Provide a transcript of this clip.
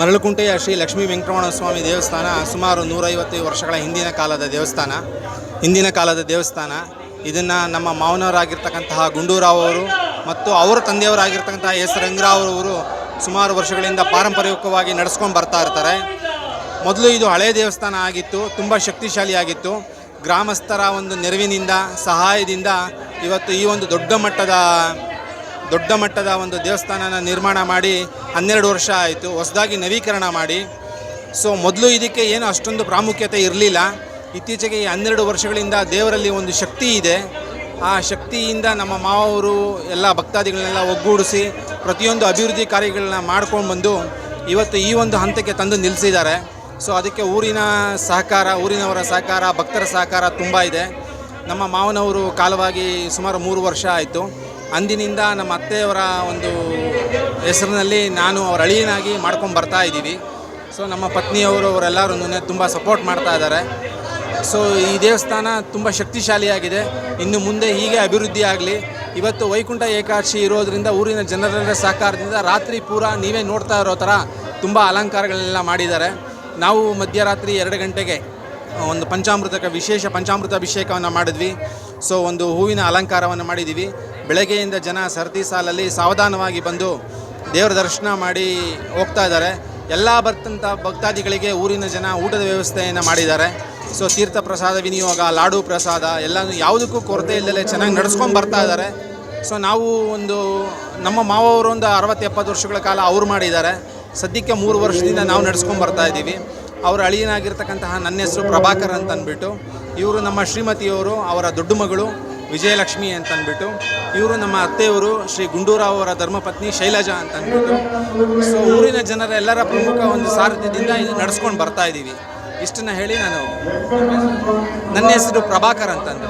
ಮರಳುಕುಂಟೆಯ ಶ್ರೀ ಲಕ್ಷ್ಮೀ ವೆಂಕಟರಮಣ ಸ್ವಾಮಿ ದೇವಸ್ಥಾನ ಸುಮಾರು 150 ವರ್ಷಗಳ ಹಿಂದಿನ ಕಾಲದ ದೇವಸ್ಥಾನ. ಇದನ್ನು ನಮ್ಮ ಮಾವನವರಾಗಿರ್ತಕ್ಕಂತಹ ಗುಂಡೂರಾವ್ ಅವರು ಮತ್ತು ಅವರ ತಂದೆಯವರಾಗಿರ್ತಕ್ಕಂತಹ ಎಸ್ ರಂಗರಾವ್ ಅವರು ಸುಮಾರು ವರ್ಷಗಳಿಂದ ಪಾರಂಪರಿಕವಾಗಿ ನಡೆಸ್ಕೊಂಡು ಬರ್ತಾ ಇರ್ತಾರೆ. ಮೊದಲು ಇದು ಹಳೆಯ ದೇವಸ್ಥಾನ ಆಗಿತ್ತು, ತುಂಬ ಶಕ್ತಿಶಾಲಿಯಾಗಿತ್ತು. ಗ್ರಾಮಸ್ಥರ ಒಂದು ನೆರವಿನಿಂದ ಸಹಾಯದಿಂದ ಇವತ್ತು ಈ ಒಂದು ದೊಡ್ಡ ಮಟ್ಟದ ಒಂದು ದೇವಸ್ಥಾನನ ನಿರ್ಮಾಣ ಮಾಡಿ 12 ವರ್ಷ ಆಯಿತು. ಹೊಸದಾಗಿ ನವೀಕರಣ ಮಾಡಿ. ಸೊ ಮೊದಲು ಇದಕ್ಕೆ ಏನು ಅಷ್ಟೊಂದು ಪ್ರಾಮುಖ್ಯತೆ ಇರಲಿಲ್ಲ. ಇತ್ತೀಚೆಗೆ ಈ 12 ವರ್ಷಗಳಿಂದ ದೇವರಲ್ಲಿ ಒಂದು ಶಕ್ತಿ ಇದೆ. ಆ ಶಕ್ತಿಯಿಂದ ನಮ್ಮ ಮಾವರು ಎಲ್ಲ ಭಕ್ತಾದಿಗಳನ್ನೆಲ್ಲ ಒಗ್ಗೂಡಿಸಿ ಪ್ರತಿಯೊಂದು ಅಭಿವೃದ್ಧಿ ಕಾರ್ಯಗಳನ್ನ ಮಾಡ್ಕೊಂಡು ಬಂದು ಇವತ್ತು ಈ ಒಂದು ಹಂತಕ್ಕೆ ತಂದು ನಿಲ್ಲಿಸಿದ್ದಾರೆ. ಸೊ ಅದಕ್ಕೆ ಊರಿನವರ ಸಹಕಾರ, ಭಕ್ತರ ಸಹಕಾರ ತುಂಬ ಇದೆ. ನಮ್ಮ ಮಾವನವರು ಕಾಲವಾಗಿ ಸುಮಾರು 3 ವರ್ಷ ಆಯಿತು. ಅಂದಿನಿಂದ ನಮ್ಮ ಅತ್ತೆಯವರ ಒಂದು ಹೆಸರಿನಲ್ಲಿ ನಾನು ಅವರ ಅಳಿಯನಾಗಿ ಮಾಡ್ಕೊಂಡು ಬರ್ತಾ ಇದ್ದೀವಿ. ಸೊ ನಮ್ಮ ಪತ್ನಿಯವರು ಅವರೆಲ್ಲರೂ ತುಂಬ ಸಪೋರ್ಟ್ ಮಾಡ್ತಾ ಇದ್ದಾರೆ. ಸೊ ಈ ದೇವಸ್ಥಾನ ತುಂಬ ಶಕ್ತಿಶಾಲಿಯಾಗಿದೆ. ಇನ್ನು ಮುಂದೆ ಹೀಗೆ ಅಭಿವೃದ್ಧಿ ಆಗಲಿ. ಇವತ್ತು ವೈಕುಂಠ ಏಕಾದಶಿ ಇರೋದರಿಂದ ಊರಿನ ಜನರೆಲ್ಲರ ಸಹಕಾರದಿಂದ ರಾತ್ರಿ ಪೂರ ನೀವೇ ನೋಡ್ತಾ ಇರೋ ಥರ ತುಂಬ ಅಲಂಕಾರಗಳೆಲ್ಲ ಮಾಡಿದ್ದಾರೆ. ನಾವು ಮಧ್ಯರಾತ್ರಿ 2 ಗಂಟೆಗೆ ಒಂದು ವಿಶೇಷ ಪಂಚಾಮೃತ ಅಭಿಷೇಕವನ್ನು ಮಾಡಿದ್ವಿ. ಸೊ ಒಂದು ಹೂವಿನ ಅಲಂಕಾರವನ್ನು ಮಾಡಿದ್ದೀವಿ. ಬೆಳಗ್ಗೆಯಿಂದ ಜನ ಸರತಿ ಸಾಲಲ್ಲಿ ಸಾವಧಾನವಾಗಿ ಬಂದು ದೇವರ ದರ್ಶನ ಮಾಡಿ ಹೋಗ್ತಾ ಇದ್ದಾರೆ. ಎಲ್ಲ ಬರ್ತಂಥ ಭಕ್ತಾದಿಗಳಿಗೆ ಊರಿನ ಜನ ಊಟದ ವ್ಯವಸ್ಥೆಯನ್ನು ಮಾಡಿದ್ದಾರೆ. ಸೊ ತೀರ್ಥ ಪ್ರಸಾದ ವಿನಿಯೋಗ, ಲಾಡು ಪ್ರಸಾದ ಎಲ್ಲ ಯಾವುದಕ್ಕೂ ಕೊರತೆ ಇಲ್ಲದೆ ಚೆನ್ನಾಗಿ ನಡೆಸ್ಕೊಂಡು ಬರ್ತಾ ಇದ್ದಾರೆ. ಸೊ ನಾವು ನಮ್ಮ ಮಾವವರು ಒಂದು 60-70 ವರ್ಷಗಳ ಕಾಲ ಅವ್ರು ಮಾಡಿದ್ದಾರೆ. ಸದ್ಯಕ್ಕೆ 3 ವರ್ಷದಿಂದ ನಾವು ನಡೆಸ್ಕೊಂಡು ಬರ್ತಾ ಇದ್ದೀವಿ. ಅವರ ಅಳಿಯನಾಗಿರ್ತಕ್ಕಂತಹ ನನ್ನ ಹೆಸರು ಪ್ರಭಾಕರ್ ಅಂತ ಅಂದ್ಬಿಟ್ಟು, ಇವರು ನಮ್ಮ ಶ್ರೀಮತಿಯವರು, ಅವರ ದೊಡ್ಡ ಮಗಳು ವಿಜಯಲಕ್ಷ್ಮಿ ಅಂತ ಅಂದ್ಬಿಟ್ಟು, ಇವರು ನಮ್ಮ ಅತ್ತೆಯವರು ಶ್ರೀ ಗುಂಡೂರಾವ್ ಅವರ ಧರ್ಮಪತ್ನಿ ಶೈಲಜಾ ಅಂತ ಅಂದ್ಬಿಟ್ಟು. ಸೊ ಊರಿನ ಜನರ ಎಲ್ಲರ ಪ್ರಮುಖ ಒಂದು ಸಾರಥ್ಯದಿಂದ ಇದು ನಡೆಸ್ಕೊಂಡು ಬರ್ತಾ ಇದ್ದೀವಿ. ಇಷ್ಟನ್ನು ಹೇಳಿ ನನ್ನ ಹೆಸರು ಪ್ರಭಾಕರ್ ಅಂತಂದು.